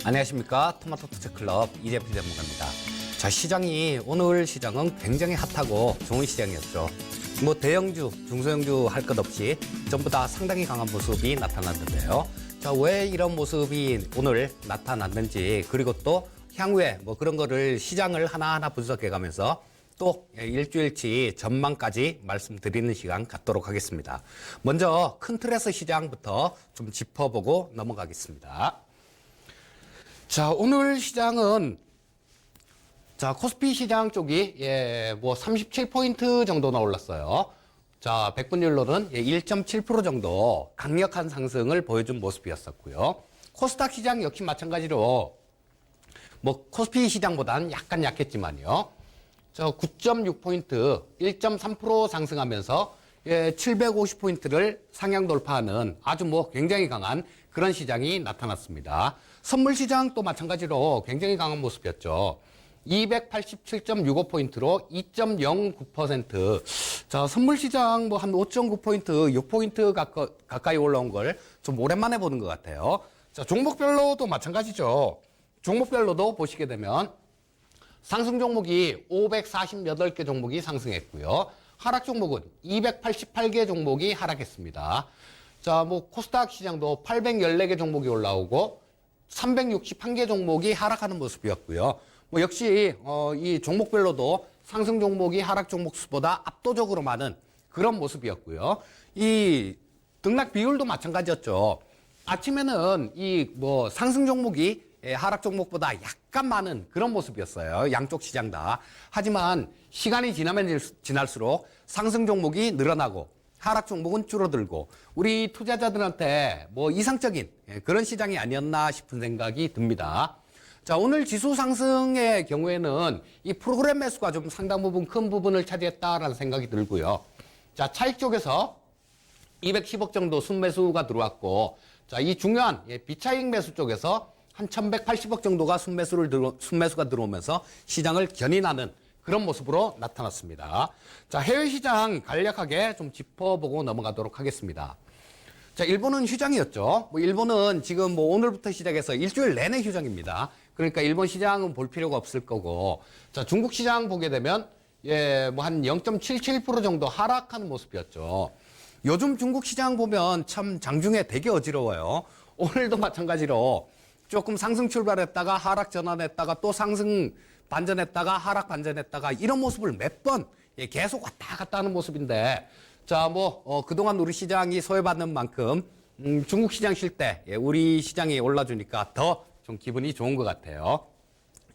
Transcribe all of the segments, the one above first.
안녕하십니까. 토마토 투자클럽 이재필 전문가입니다. 자, 오늘 시장은 굉장히 핫하고 좋은 시장이었죠. 뭐 대형주, 중소형주 할 것 없이 전부 다 상당히 강한 모습이 나타났는데요. 자, 왜 이런 모습이 오늘 나타났는지, 그리고 또 향후에 뭐 그런 거를 시장을 하나하나 분석해 가면서 또 일주일치 전망까지 말씀드리는 시간 갖도록 하겠습니다. 먼저 큰 틀에서 시장부터 좀 짚어보고 넘어가겠습니다. 자, 오늘 시장은 코스피 시장 쪽이 뭐 37포인트 정도나 올랐어요. 자, 100분율로는 1.7% 정도 강력한 상승을 보여준 모습이었었고요. 코스닥 시장 역시 마찬가지로 뭐 코스피 시장보다는 약간 약했지만요. 9.6포인트, 1.3% 상승하면서 750포인트를 상향 돌파하는 아주 뭐 굉장히 강한 그런 시장이 나타났습니다. 선물 시장 또 마찬가지로 굉장히 강한 모습이었죠. 287.65포인트로 2.09%. 자, 선물 시장 뭐 한 5.9포인트, 6포인트 가까이 올라온 걸 좀 오랜만에 보는 것 같아요. 자, 종목별로도 마찬가지죠. 종목별로도 보시게 되면 상승 종목이 548개 종목이 상승했고요. 하락 종목은 288개 종목이 하락했습니다. 자, 뭐 코스닥 시장도 814개 종목이 올라오고 361개 종목이 하락하는 모습이었고요. 뭐 역시 이 종목별로도 상승 종목이 하락 종목 수보다 압도적으로 많은 그런 모습이었고요. 이 등락 비율도 마찬가지였죠. 아침에는 이 뭐 상승 종목이 하락 종목보다 약간 많은 그런 모습이었어요. 양쪽 시장 다. 하지만 시간이 지나면 지날수록 상승 종목이 늘어나고 하락 종목은 줄어들고 우리 투자자들한테 뭐 이상적인 그런 시장이 아니었나 싶은 생각이 듭니다. 자, 오늘 지수 상승의 경우에는 이 프로그램 매수가 좀 상당 부분 큰 부분을 차지했다라는 생각이 들고요. 자, 차익 쪽에서 210억 정도 순매수가 들어왔고, 자, 이 중요한 비차익 매수 쪽에서 한 1180억 정도가 순매수가 들어오면서 시장을 견인하는 그런 모습으로 나타났습니다. 자, 해외 시장 간략하게 좀 짚어보고 넘어가도록 하겠습니다. 자, 일본은 휴장이었죠. 뭐 일본은 지금 뭐 오늘부터 시작해서 일주일 내내 휴장입니다. 그러니까 일본 시장은 볼 필요가 없을 거고, 자, 중국 시장 보게 되면 뭐 한 0.77% 정도 하락하는 모습이었죠. 요즘 중국 시장 보면 참 장중에 되게 어지러워요. 오늘도 마찬가지로 조금 상승 출발했다가 하락 전환했다가 또 상승 반전했다가 하락 반전했다가 이런 모습을 몇 번 계속 왔다 갔다 하는 모습인데, 자, 뭐 그동안 우리 시장이 소외받는 만큼 중국 시장 쉴 때 우리 시장이 올라주니까 더 좀 기분이 좋은 것 같아요.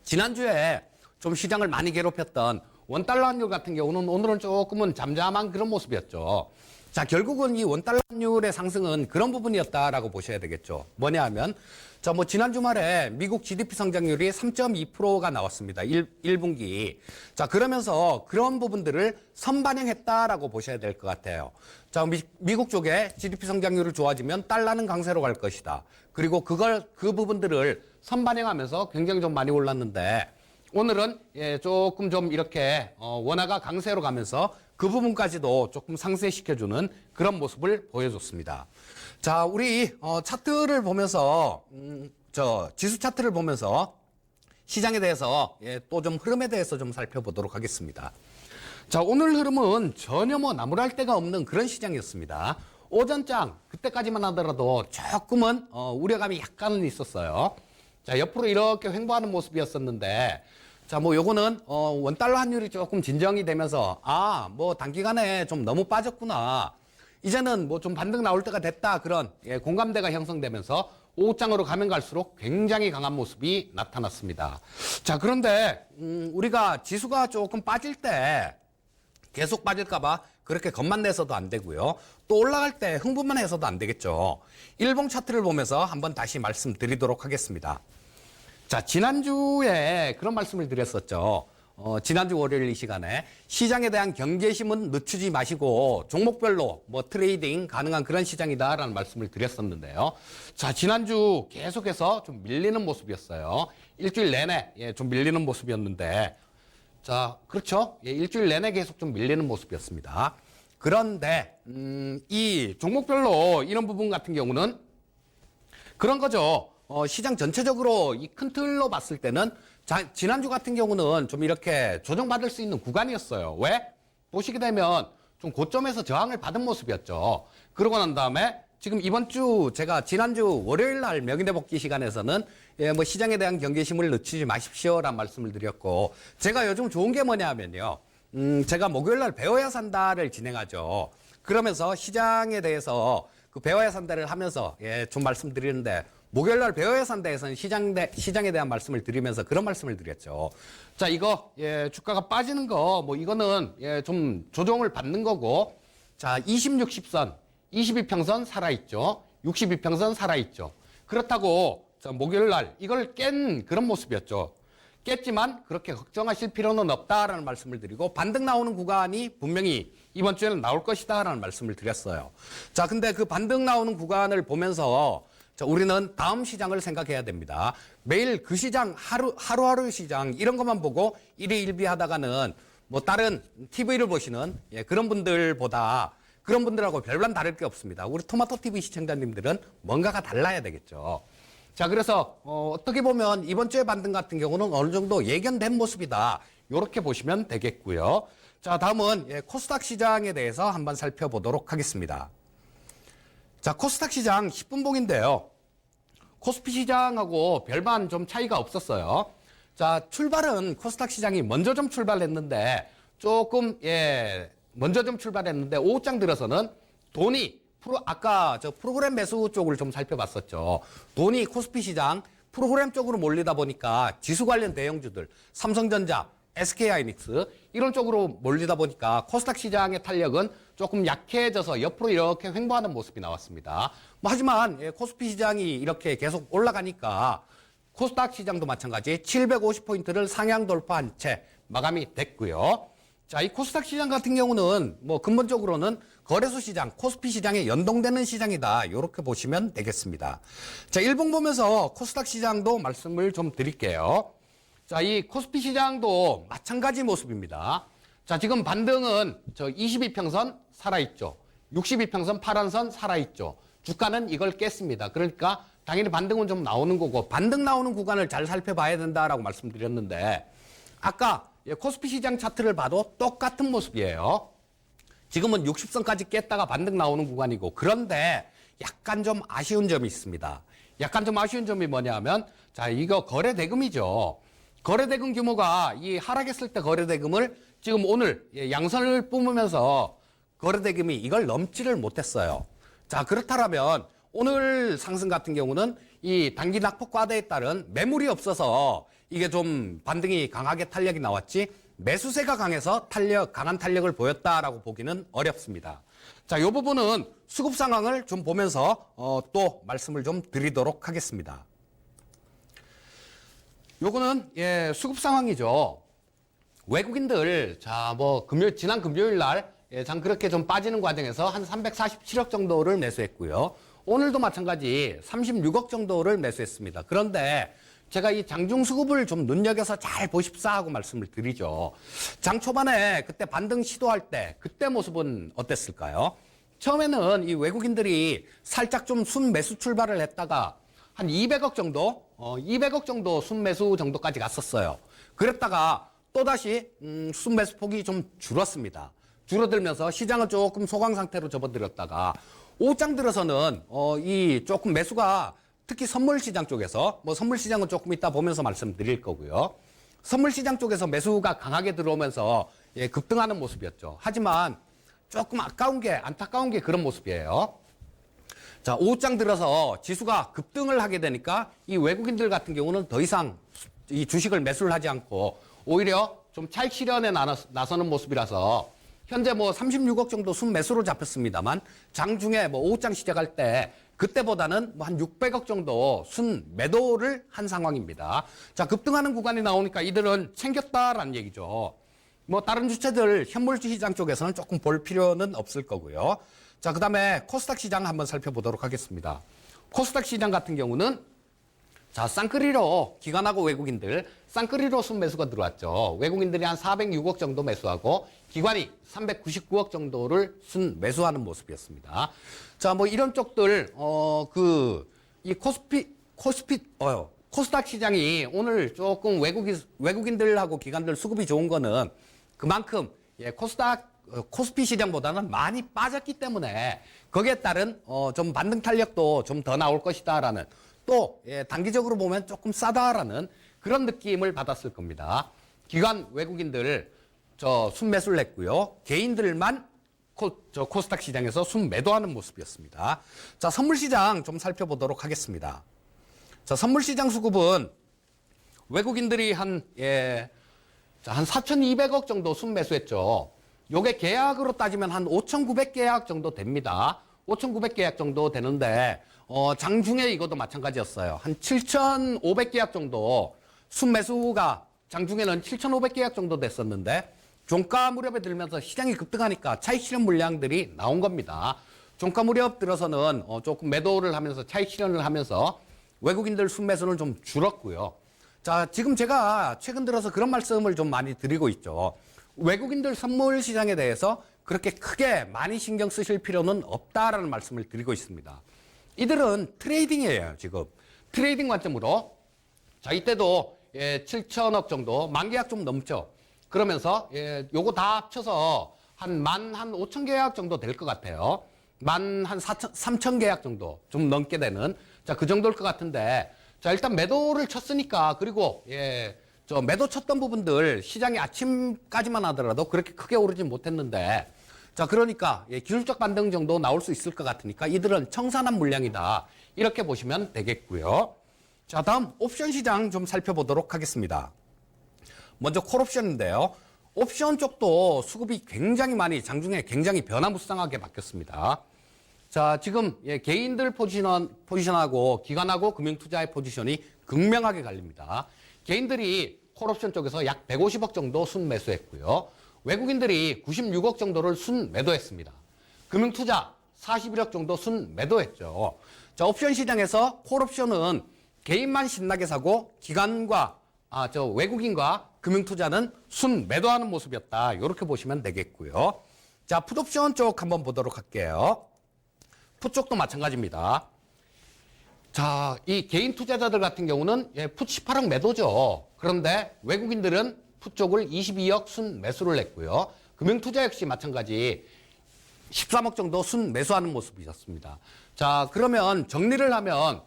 지난주에 좀 시장을 많이 괴롭혔던 원달러 환율 같은 경우는 오늘은 조금은 잠잠한 그런 모습이었죠. 자, 결국은 이 원달러 환율의 상승은 그런 부분이었다라고 보셔야 되겠죠. 뭐냐 하면, 자, 뭐 지난 주말에 미국 GDP 성장률이 3.2%가 나왔습니다. 1분기. 자, 그러면서 그런 부분들을 선반영했다라고 보셔야 될 것 같아요. 자, 미국 쪽에 GDP 성장률이 좋아지면 달러는 강세로 갈 것이다. 그리고 그 부분들을 선반영하면서 굉장히 좀 많이 올랐는데, 오늘은 조금 좀 이렇게 원화가 강세로 가면서 그 부분까지도 조금 상쇄시켜주는 그런 모습을 보여줬습니다. 자, 우리 차트를 보면서 지수 차트를 보면서 시장에 대해서 또 좀 흐름에 대해서 좀 살펴보도록 하겠습니다. 자, 오늘 흐름은 전혀 뭐 나무랄 데가 없는 그런 시장이었습니다. 오전장 그때까지만 하더라도 조금은 우려감이 약간은 있었어요. 자, 옆으로 이렇게 횡보하는 모습이었었는데, 자, 뭐 요거는 원달러 환율이 조금 진정이 되면서 뭐 단기간에 좀 너무 빠졌구나, 이제는 뭐 좀 반등 나올 때가 됐다, 그런 공감대가 형성되면서 오후장으로 가면 갈수록 굉장히 강한 모습이 나타났습니다. 자, 그런데 우리가 지수가 조금 빠질 때 계속 빠질까봐 그렇게 겁만 내서도 안 되고요. 또 올라갈 때 흥분만 해서도 안 되겠죠. 일봉 차트를 보면서 한번 다시 말씀드리도록 하겠습니다. 자, 지난주에 그런 말씀을 드렸었죠. 지난주 월요일 이 시간에 시장에 대한 경계심은 늦추지 마시고 종목별로 뭐 트레이딩 가능한 그런 시장이다라는 말씀을 드렸었는데요. 자, 지난주 계속해서 좀 밀리는 모습이었어요. 일주일 내내 좀 밀리는 모습이었는데, 자, 그렇죠. 일주일 내내 계속 좀 밀리는 모습이었습니다. 그런데 이 종목별로 이런 부분 같은 경우는 그런 거죠. 시장 전체적으로 이 큰 틀로 봤을 때는 지난주 같은 경우는 좀 이렇게 조정받을 수 있는 구간이었어요. 왜? 보시게 되면 좀 고점에서 저항을 받은 모습이었죠. 그러고 난 다음에 지금 이번 주 제가 지난주 월요일 날 명인대 복귀 시간에서는 뭐 시장에 대한 경계심을 늦추지 마십시오라는 말씀을 드렸고, 제가 요즘 좋은 게 뭐냐 하면요. 제가 목요일 날 배워야 산다를 진행하죠. 그러면서 시장에 대해서 그 배워야 산다를 하면서 좀 말씀드리는데, 목요일 날 배워야 산다에서는 시장에 대한 말씀을 드리면서 그런 말씀을 드렸죠. 자, 이거 주가가 빠지는 거 뭐 이거는 좀 조정을 받는 거고, 자, 20, 60선, 22평선 살아있죠. 62평선 살아있죠. 그렇다고 목요일 날 이걸 깬 그런 모습이었죠. 깼지만 그렇게 걱정하실 필요는 없다라는 말씀을 드리고, 반등 나오는 구간이 분명히 이번 주에는 나올 것이다라는 말씀을 드렸어요. 자, 근데 그 반등 나오는 구간을 보면서 자, 우리는 다음 시장을 생각해야 됩니다. 매일 그 시장 하루하루 시장 이런 것만 보고 일희일비하다가는 뭐 다른 TV를 보시는 그런 분들보다 그런 분들하고 별반 다를 게 없습니다. 우리 토마토 TV 시청자님들은 뭔가가 달라야 되겠죠. 자, 그래서 어떻게 보면 이번 주의 반등 같은 경우는 어느 정도 예견된 모습이다. 이렇게 보시면 되겠고요. 자, 다음은 코스닥 시장에 대해서 한번 살펴보도록 하겠습니다. 자, 코스닥 시장 10분봉인데요. 코스피 시장하고 별반 좀 차이가 없었어요. 자, 출발은 코스닥 시장이 먼저 좀 출발했는데 조금 먼저 좀 출발했는데 오후장 들어서는 돈이 아까 저 프로그램 매수 쪽을 좀 살펴봤었죠. 돈이 코스피 시장 프로그램 쪽으로 몰리다 보니까 지수 관련 대형주들, 삼성전자, SK하이닉스 이런 쪽으로 몰리다 보니까 코스닥 시장의 탄력은 조금 약해져서 옆으로 이렇게 횡보하는 모습이 나왔습니다. 뭐 하지만 코스피 시장이 이렇게 계속 올라가니까 코스닥 시장도 마찬가지 750포인트를 상향 돌파한 채 마감이 됐고요. 자, 이 코스닥 시장 같은 경우는 뭐 근본적으로는 거래소 시장, 코스피 시장에 연동되는 시장이다. 이렇게 보시면 되겠습니다. 자, 일봉 보면서 코스닥 시장도 말씀을 좀 드릴게요. 자, 이 코스피 시장도 마찬가지 모습입니다. 자, 지금 반등은 저 22평선 살아있죠. 62평선 파란선 살아있죠. 주가는 이걸 깼습니다. 그러니까 당연히 반등은 좀 나오는 거고, 반등 나오는 구간을 잘 살펴봐야 된다라고 말씀드렸는데, 아까 코스피 시장 차트를 봐도 똑같은 모습이에요. 지금은 60선까지 깼다가 반등 나오는 구간이고, 그런데 약간 좀 아쉬운 점이 있습니다. 약간 좀 아쉬운 점이 뭐냐면, 자, 이거 거래대금이죠. 거래대금 규모가 이 하락했을 때 거래대금을 지금 오늘 양선을 뿜으면서 거래대금이 이걸 넘지를 못했어요. 자, 그렇다면 오늘 상승 같은 경우는 이 단기 낙폭 과대에 따른 매물이 없어서 이게 좀 반등이 강하게 탄력이 나왔지, 매수세가 강해서 강한 탄력을 보였다라고 보기는 어렵습니다. 자, 이 부분은 수급 상황을 좀 보면서 또 말씀을 좀 드리도록 하겠습니다. 요거는 수급 상황이죠. 외국인들 뭐 지난 금요일 날 장 그렇게 좀 빠지는 과정에서 한 347억 정도를 매수했고요. 오늘도 마찬가지 36억 정도를 매수했습니다. 그런데 제가 이 장중 수급을 좀 눈여겨서 잘 보십사 하고 말씀을 드리죠. 장 초반에 그때 반등 시도할 때 그때 모습은 어땠을까요? 처음에는 이 외국인들이 살짝 좀 순매수 출발을 했다가 한 200억 정도, 200억 정도 순매수 정도까지 갔었어요. 그랬다가 또다시 순매수 폭이 좀 줄었습니다. 줄어들면서 시장은 조금 소강 상태로 접어들었다가 오후장 들어서는 이 조금 매수가 특히 선물 시장 쪽에서, 뭐 선물 시장은 조금 이따 보면서 말씀드릴 거고요. 선물 시장 쪽에서 매수가 강하게 들어오면서 급등하는 모습이었죠. 하지만 조금 안타까운 게 그런 모습이에요. 자, 오후장 들어서 지수가 급등을 하게 되니까 이 외국인들 같은 경우는 더 이상 이 주식을 매수를 하지 않고 오히려 좀 차익 실현에 나서는 모습이라서 현재 뭐 36억 정도 순매수로 잡혔습니다만 장중에 뭐 오후장 시작할 때 그때보다는 뭐 한 600억 정도 순매도를 한 상황입니다. 자, 급등하는 구간이 나오니까 이들은 챙겼다라는 얘기죠. 뭐 다른 주체들 현물주 시장 쪽에서는 조금 볼 필요는 없을 거고요. 자, 그 다음에 코스닥 시장 한번 살펴보도록 하겠습니다. 코스닥 시장 같은 경우는 자, 쌍끌이로 기관하고 외국인들 쌍끌이로 순매수가 들어왔죠. 외국인들이 한 406억 정도 매수하고 기관이 399억 정도를 순매수하는 모습이었습니다. 자, 뭐 이런 쪽들 이 코스피 코스닥 시장이 오늘 조금 외국인들하고 기관들 수급이 좋은 거는 그만큼 코스피 시장보다는 많이 빠졌기 때문에 거기에 따른 좀 반등 탄력도 좀 더 나올 것이다라는 또 단기적으로 보면 조금 싸다라는 그런 느낌을 받았을 겁니다. 기관 외국인들 순매수를 했고요. 개인들만 코스닥 시장에서 순매도하는 모습이었습니다. 자, 선물시장 좀 살펴보도록 하겠습니다. 자, 선물시장 수급은 외국인들이 한 4,200억 정도 순매수했죠. 요게 계약으로 따지면 한 5,900계약 정도 됩니다. 5,900계약 정도 되는데, 장중에 이것도 마찬가지였어요. 한 7,500계약 정도 순매수가 장중에는 7,500계약 정도 됐었는데, 종가 무렵에 들면서 시장이 급등하니까 차익 실현 물량들이 나온 겁니다. 종가 무렵 들어서는 조금 매도를 하면서 차익 실현을 하면서 외국인들 순매수는 좀 줄었고요. 자, 지금 제가 최근 들어서 그런 말씀을 좀 많이 드리고 있죠. 외국인들 선물 시장에 대해서 그렇게 크게 많이 신경 쓰실 필요는 없다라는 말씀을 드리고 있습니다. 이들은 트레이딩이에요, 지금. 트레이딩 관점으로. 자, 이때도 7천억 정도, 만 계약 좀 넘죠. 그러면서 요거 다 합쳐서 한 5천 계약 정도 될 것 같아요. 한 3천 계약 정도 좀 넘게 되는 자, 그 정도일 것 같은데 자, 일단 매도를 쳤으니까 그리고 저 매도 쳤던 부분들 시장이 아침까지만 하더라도 그렇게 크게 오르지 못했는데 자, 그러니까 기술적 반등 정도 나올 수 있을 것 같으니까 이들은 청산한 물량이다. 이렇게 보시면 되겠고요. 자, 다음 옵션 시장 좀 살펴보도록 하겠습니다. 먼저 콜옵션인데요. 옵션 쪽도 수급이 굉장히 많이 장중에 굉장히 변화무쌍하게 바뀌었습니다. 자, 지금 개인들 포지션하고 기관하고 금융투자의 포지션이 극명하게 갈립니다. 개인들이 콜옵션 쪽에서 약 150억 정도 순매수했고요. 외국인들이 96억 정도를 순매도했습니다. 금융투자 41억 정도 순매도했죠. 자, 옵션 시장에서 콜옵션은 개인만 신나게 사고 기관과 외국인과 금융투자는 순매도하는 모습이었다. 이렇게 보시면 되겠고요. 자, 풋옵션 쪽 한번 보도록 할게요. 풋 쪽도 마찬가지입니다. 자, 이 개인 투자자들 같은 경우는 풋 18억 매도죠. 그런데 외국인들은 풋 쪽을 22억 순 매수를 했고요. 금융투자 역시 마찬가지 13억 정도 순 매수하는 모습이었습니다. 자, 그러면 정리를 하면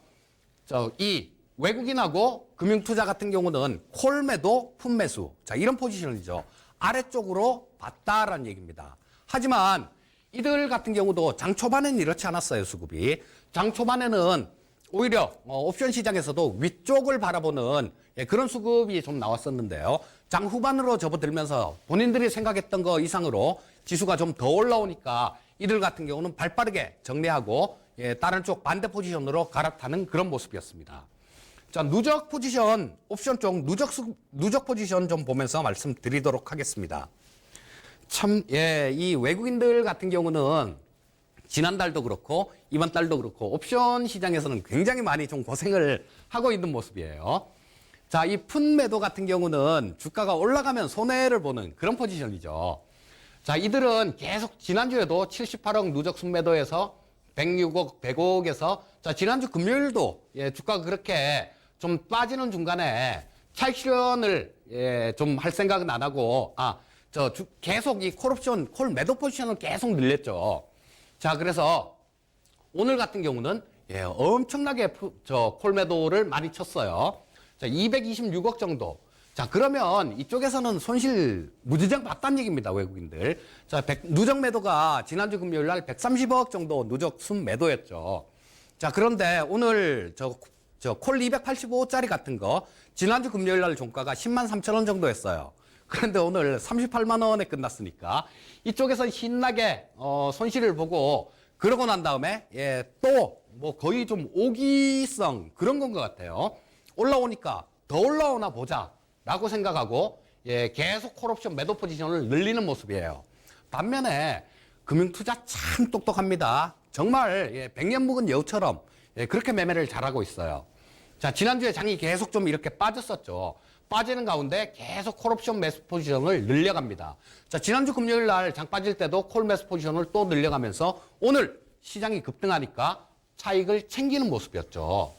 이 외국인하고 금융투자 같은 경우는 콜 매도, 풋 매수. 자, 이런 포지션이죠. 아래쪽으로 봤다라는 얘기입니다. 하지만 이들 같은 경우도 장 초반에는 이렇지 않았어요, 수급이. 장 초반에는 오히려 옵션 시장에서도 위쪽을 바라보는 그런 수급이 좀 나왔었는데요. 장 후반으로 접어들면서 본인들이 생각했던 거 이상으로 지수가 좀 더 올라오니까 이들 같은 경우는 발빠르게 정리하고 다른 쪽 반대 포지션으로 갈아타는 그런 모습이었습니다. 자, 누적 포지션, 옵션 쪽 누적 포지션 좀 보면서 말씀드리도록 하겠습니다. 참, 이 외국인들 같은 경우는 지난달도 그렇고 이번 달도 그렇고 옵션 시장에서는 굉장히 많이 좀 고생을 하고 있는 모습이에요. 자, 이 풋 매도 같은 경우는 주가가 올라가면 손해를 보는 그런 포지션이죠. 자, 이들은 계속 지난주에도 78억 누적 순매도에서 106억, 105억에서 자, 지난주 금요일도 주가가 그렇게 좀 빠지는 중간에 차익 실현을 좀 할 생각은 안 하고 계속 이 콜옵션, 콜 매도 포지션을 계속 늘렸죠. 자, 그래서 오늘 같은 경우는 엄청나게 콜 매도를 많이 쳤어요. 자, 226억 정도. 자, 그러면 이쪽에서는 손실 무지장 봤다는 얘기입니다, 외국인들. 자, 누적 매도가 지난주 금요일 날 130억 정도 누적 순 매도였죠. 자, 그런데 오늘 콜 285짜리 같은 거 지난주 금요일 날 종가가 10만 3천 원 정도 했어요. 그런데 오늘 38만 원에 끝났으니까 이쪽에서 신나게 손실을 보고 그러고 난 다음에 또 뭐 거의 좀 오기성 그런 건 것 같아요. 올라오니까 더 올라오나 보자 라고 생각하고 계속 콜옵션 매도 포지션을 늘리는 모습이에요. 반면에 금융투자 참 똑똑합니다. 정말 백년 묵은 여우처럼 그렇게 매매를 잘하고 있어요. 자, 지난주에 장이 계속 좀 이렇게 빠졌었죠. 빠지는 가운데 계속 콜옵션 매수 포지션을 늘려갑니다. 자, 지난주 금요일 날 장 빠질 때도 콜 매수 포지션을 또 늘려가면서 오늘 시장이 급등하니까 차익을 챙기는 모습이었죠.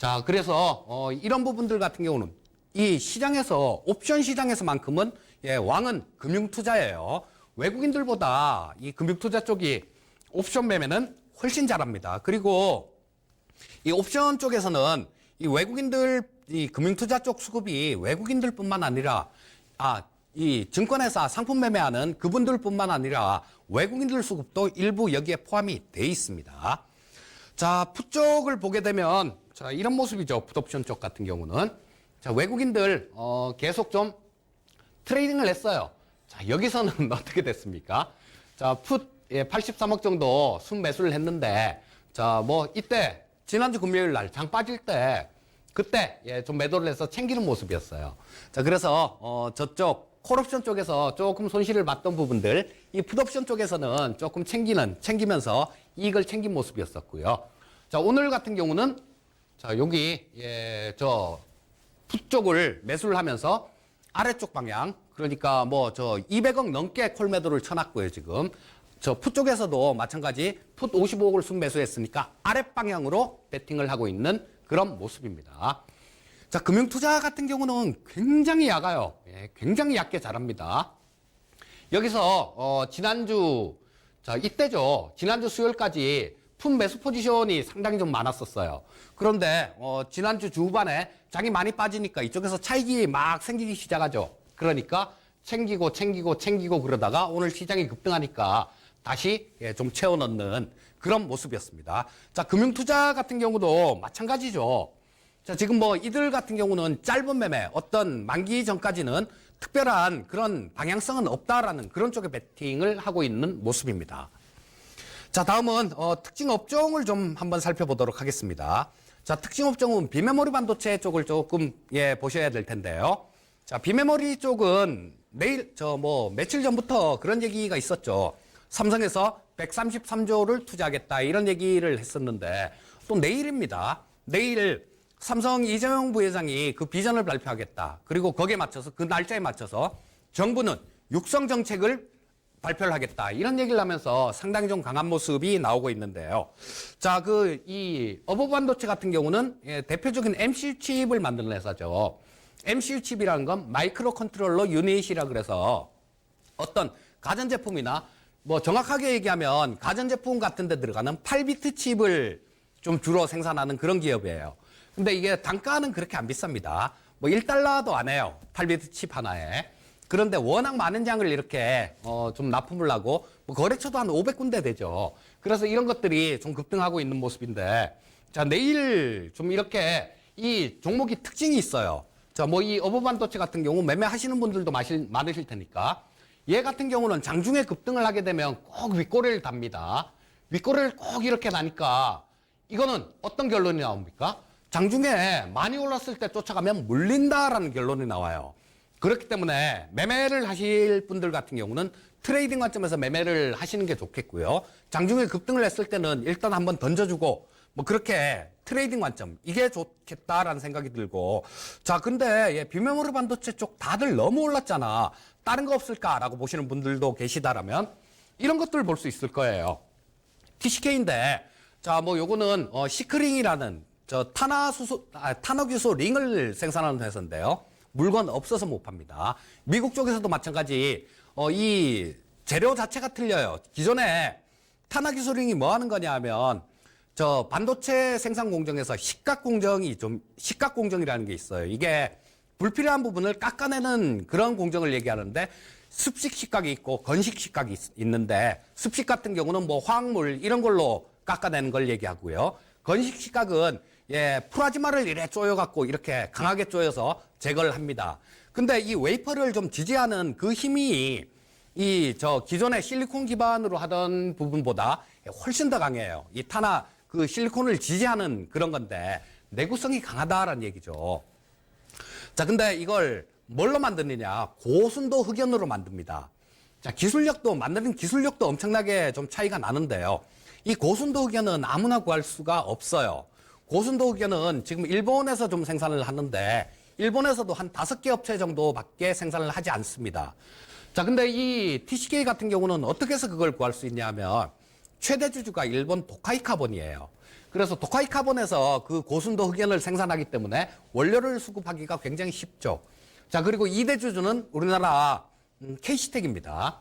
자, 그래서 이런 부분들 같은 경우는 이 시장에서 옵션 시장에서만큼은 왕은 금융투자예요. 외국인들보다 이 금융투자 쪽이 옵션 매매는 훨씬 잘합니다. 그리고 이 옵션 쪽에서는 이 외국인들 이 금융투자 쪽 수급이 외국인들뿐만 아니라 이 증권회사 상품 매매하는 그분들뿐만 아니라 외국인들 수급도 일부 여기에 포함이 돼 있습니다. 자, 풋 쪽을 보게 되면 자, 이런 모습이죠. 풋옵션 쪽 같은 경우는 자, 외국인들 계속 좀 트레이딩을 했어요. 자, 여기서는 어떻게 됐습니까? 자, 풋 83억 정도 순매수를 했는데 자, 뭐 이때 지난주 금요일 날 장 빠질 때 그때 좀 매도를 해서 챙기는 모습이었어요. 자, 그래서 저쪽 콜옵션 쪽에서 조금 손실을 봤던 부분들 이 풋옵션 쪽에서는 조금 챙기면서 이익을 챙긴 모습이었었고요. 자, 오늘 같은 경우는 자, 여기 저 풋 쪽을 매수를 하면서 아래쪽 방향 그러니까 뭐 저 200억 넘게 콜 매도를 쳐놨고요. 지금 저 풋 쪽에서도 마찬가지 풋 55억을 순매수했으니까 아랫방향으로 베팅을 하고 있는 그런 모습입니다. 자, 금융투자 같은 경우는 굉장히 약아요. 굉장히 얕게 자랍니다. 여기서 지난주 자 이때죠. 지난주 수요일까지 풋 매수 포지션이 상당히 좀 많았었어요. 그런데 지난주 주반에 장이 많이 빠지니까 이쪽에서 차익이 막 생기기 시작하죠. 그러니까 챙기고 그러다가 오늘 시장이 급등하니까 다시 좀 채워 넣는 그런 모습이었습니다. 자, 금융투자 같은 경우도 마찬가지죠. 자, 지금 뭐 이들 같은 경우는 짧은 매매, 어떤 만기 전까지는 특별한 그런 방향성은 없다라는 그런 쪽의 베팅을 하고 있는 모습입니다. 자, 다음은 특징 업종을 좀 한번 살펴보도록 하겠습니다. 자, 특징 업종은 비메모리 반도체 쪽을 조금 보셔야 될 텐데요. 자, 비메모리 쪽은 내일 며칠 전부터 그런 얘기가 있었죠. 삼성에서 133조를 투자하겠다 이런 얘기를 했었는데 또 내일입니다. 내일 삼성 이재용 부회장이 그 비전을 발표하겠다. 그리고 거기에 맞춰서 그 날짜에 맞춰서 정부는 육성 정책을 발표를 하겠다. 이런 얘기를 하면서 상당히 좀 강한 모습이 나오고 있는데요. 자, 이 어버 반도체 같은 경우는 대표적인 MCU 칩을 만드는 회사죠. MCU 칩이라는 건 마이크로 컨트롤러 유닛이라 그래서 어떤 가전제품이나 뭐 정확하게 얘기하면 가전제품 같은 데 들어가는 8비트 칩을 좀 주로 생산하는 그런 기업이에요. 근데 이게 단가는 그렇게 안 비쌉니다. 뭐 1달러도 안 해요. 8비트 칩 하나에. 그런데 워낙 많은 장을 이렇게 좀 납품을 하고 뭐 거래처도 한 500군데 되죠. 그래서 이런 것들이 좀 급등하고 있는 모습인데 자, 내일 좀 이렇게 이 종목이 특징이 있어요. 자, 뭐 이 어버반도체 같은 경우 매매하시는 분들도 많으실 테니까 얘 같은 경우는 장중에 급등을 하게 되면 꼭 윗꼬리를 답니다. 윗꼬리를 꼭 이렇게 나니까 이거는 어떤 결론이 나옵니까? 장중에 많이 올랐을 때 쫓아가면 물린다라는 결론이 나와요. 그렇기 때문에 매매를 하실 분들 같은 경우는 트레이딩 관점에서 매매를 하시는 게 좋겠고요. 장중에 급등을 했을 때는 일단 한번 던져주고 뭐 그렇게 트레이딩 관점 이게 좋겠다라는 생각이 들고 자, 근데 비메모리 반도체 쪽 다들 너무 올랐잖아. 다른 거 없을까라고 보시는 분들도 계시다라면 이런 것들을 볼 수 있을 거예요. TCK인데 자, 뭐 요거는 시크링이라는 저 탄화규소 링을 생산하는 회사인데요. 물건 없어서 못 팝니다. 미국 쪽에서도 마찬가지 이 재료 자체가 틀려요. 기존에 탄화규소 링이 뭐 하는 거냐 하면 저 반도체 생산 공정에서 식각 공정이라는 게 있어요. 이게 불필요한 부분을 깎아내는 그런 공정을 얘기하는데 습식 식각이 있고 건식 식각이 있는데 습식 같은 경우는 뭐 화학물 이런 걸로 깎아내는 걸 얘기하고요. 건식 식각은 프라즈마를 이래 쪼여갖고 이렇게 강하게 쪼여서 제거를 합니다. 근데 이 웨이퍼를 좀 지지하는 그 힘이 기존의 실리콘 기반으로 하던 부분보다 훨씬 더 강해요. 이 실리콘을 지지하는 그런 건데 내구성이 강하다라는 얘기죠. 자, 근데 이걸 뭘로 만드느냐? 고순도 흑연으로 만듭니다. 자, 만드는 기술력도 엄청나게 좀 차이가 나는데요. 이 고순도 흑연은 아무나 구할 수가 없어요. 고순도 흑연은 지금 일본에서 좀 생산을 하는데 일본에서도 한 5개 업체 정도밖에 생산을 하지 않습니다. 자, 근데 이 TCK 같은 경우는 어떻게 해서 그걸 구할 수 있냐 하면 최대 주주가 일본 도카이 카본이에요. 그래서 토카이 카본에서 그 고순도 흑연을 생산하기 때문에 원료를 수급하기가 굉장히 쉽죠. 자, 그리고 2대 주주는 우리나라 K시텍입니다.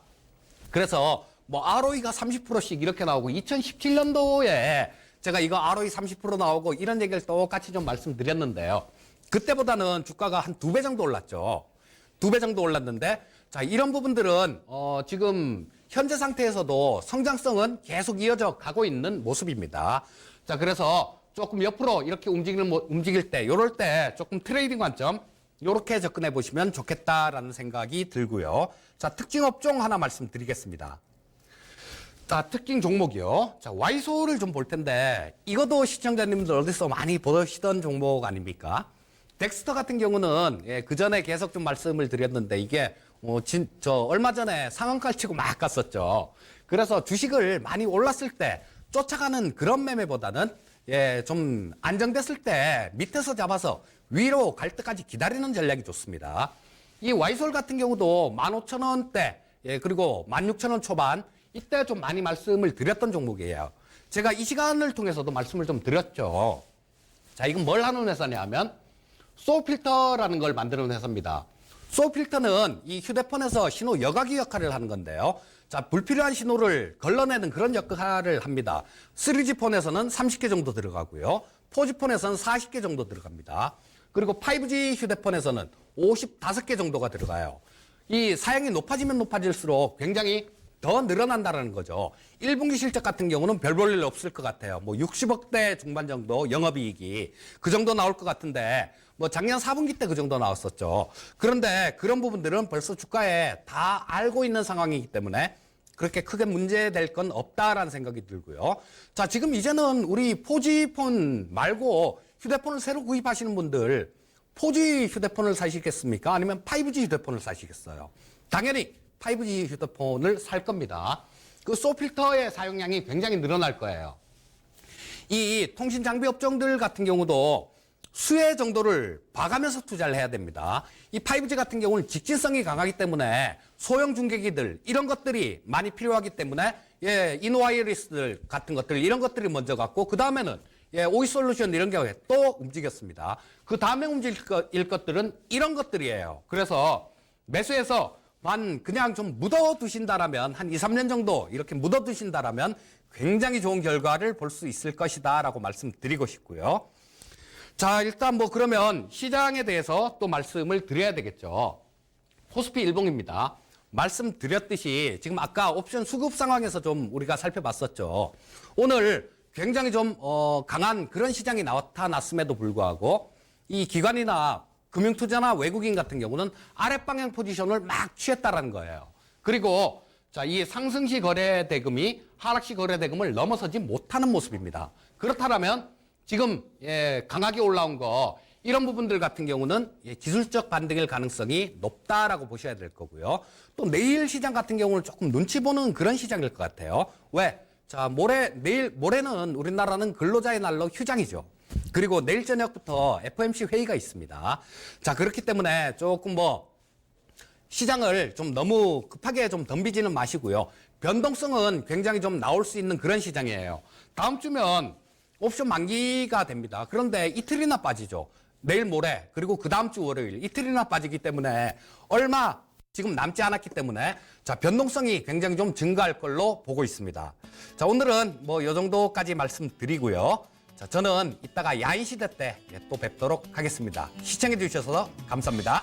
그래서 뭐 ROE가 30%씩 이렇게 나오고 2017년도에 제가 이거 ROE 30% 나오고 이런 얘기를 똑같이 좀 말씀드렸는데요. 그때보다는 주가가 한 2배 정도 올랐죠. 2배 정도 올랐는데 자, 이런 부분들은 지금 현재 상태에서도 성장성은 계속 이어져 가고 있는 모습입니다. 자, 그래서 조금 옆으로 이렇게 움직일 때, 요럴 때 조금 트레이딩 관점 요렇게 접근해 보시면 좋겠다라는 생각이 들고요. 자, 특징 업종 하나 말씀드리겠습니다. 자, 특징 종목이요. 자, 와이소를 좀 볼 텐데 이것도 시청자님들 어디서 많이 보시던 종목 아닙니까? 덱스터 같은 경우는 그 전에 계속 좀 말씀을 드렸는데 이게 얼마 전에 상한가를 치고 막 갔었죠. 그래서 주식을 많이 올랐을 때 쫓아가는 그런 매매보다는 좀 안정됐을 때 밑에서 잡아서 위로 갈 때까지 기다리는 전략이 좋습니다. 이 와이솔 같은 경우도 15,000원대 그리고 16,000원 초반 이때 좀 많이 말씀을 드렸던 종목이에요. 제가 이 시간을 통해서도 말씀을 좀 드렸죠. 자, 이건 뭘 하는 회사냐면 소필터라는 걸 만드는 회사입니다. 소필터는 이 휴대폰에서 신호 여과기 역할을 하는 건데요. 자, 불필요한 신호를 걸러내는 그런 역할을 합니다. 3G 폰에서는 30개 정도 들어가고요. 4G 폰에서는 40개 정도 들어갑니다. 그리고 5G 휴대폰에서는 55개 정도가 들어가요. 이 사양이 높아지면 높아질수록 굉장히 더 늘어난다는 거죠. 1분기 실적 같은 경우는 별 볼 일 없을 것 같아요. 뭐 60억대 중반 정도 영업이익이 그 정도 나올 것 같은데 뭐 작년 4분기 때 그 정도 나왔었죠. 그런데 그런 부분들은 벌써 주가에 다 알고 있는 상황이기 때문에 그렇게 크게 문제될 건 없다라는 생각이 들고요. 자, 지금 이제는 우리 4G 폰 말고 휴대폰을 새로 구입하시는 분들 4G 휴대폰을 사시겠습니까? 아니면 5G 휴대폰을 사시겠어요? 당연히 5G 휴대폰을 살 겁니다. 그 소필터의 사용량이 굉장히 늘어날 거예요. 이 통신 장비 업종들 같은 경우도 수혜 정도를 봐가면서 투자를 해야 됩니다. 이 5G 같은 경우는 직진성이 강하기 때문에 소형 중계기들 이런 것들이 많이 필요하기 때문에 인와이어리스들 같은 것들 이런 것들이 먼저 갔고 그 다음에는 오이솔루션 이런 게 또 움직였습니다. 그 다음에 움직일 것들은 이런 것들이에요. 그래서 매수해서 그냥 좀 묻어두신다라면 한 2, 3년 정도 이렇게 묻어두신다라면 굉장히 좋은 결과를 볼 수 있을 것이다 라고 말씀드리고 싶고요. 자, 일단 뭐 그러면 시장에 대해서 또 말씀을 드려야 되겠죠. 코스피 일봉입니다. 말씀드렸듯이 지금 아까 옵션 수급 상황에서 좀 우리가 살펴봤었죠. 오늘 굉장히 좀 강한 그런 시장이 나타났음에도 불구하고 이 기관이나 금융투자나 외국인 같은 경우는 아랫방향 포지션을 막 취했다라는 거예요. 그리고 자, 이 상승시 거래대금이 하락시 거래대금을 넘어서지 못하는 모습입니다. 그렇다면 지금 강하게 올라온 거 이런 부분들 같은 경우는 기술적 반등일 가능성이 높다라고 보셔야 될 거고요. 또 내일 시장 같은 경우는 조금 눈치 보는 그런 시장일 것 같아요. 왜? 자, 모레는 우리나라는 근로자의 날로 휴장이죠. 그리고 내일 저녁부터 FOMC 회의가 있습니다. 자, 그렇기 때문에 조금 시장을 좀 너무 급하게 좀 덤비지는 마시고요. 변동성은 굉장히 좀 나올 수 있는 그런 시장이에요. 다음 주면 옵션 만기가 됩니다. 그런데 이틀이나 빠지죠. 내일 모레 그리고 그 다음 주 월요일 이틀이나 빠지기 때문에 얼마 지금 남지 않았기 때문에 자, 변동성이 굉장히 좀 증가할 걸로 보고 있습니다. 자, 오늘은 뭐 요 정도까지 말씀드리고요. 자, 저는 이따가 야인 시대 때 또 뵙도록 하겠습니다. 시청해 주셔서 감사합니다.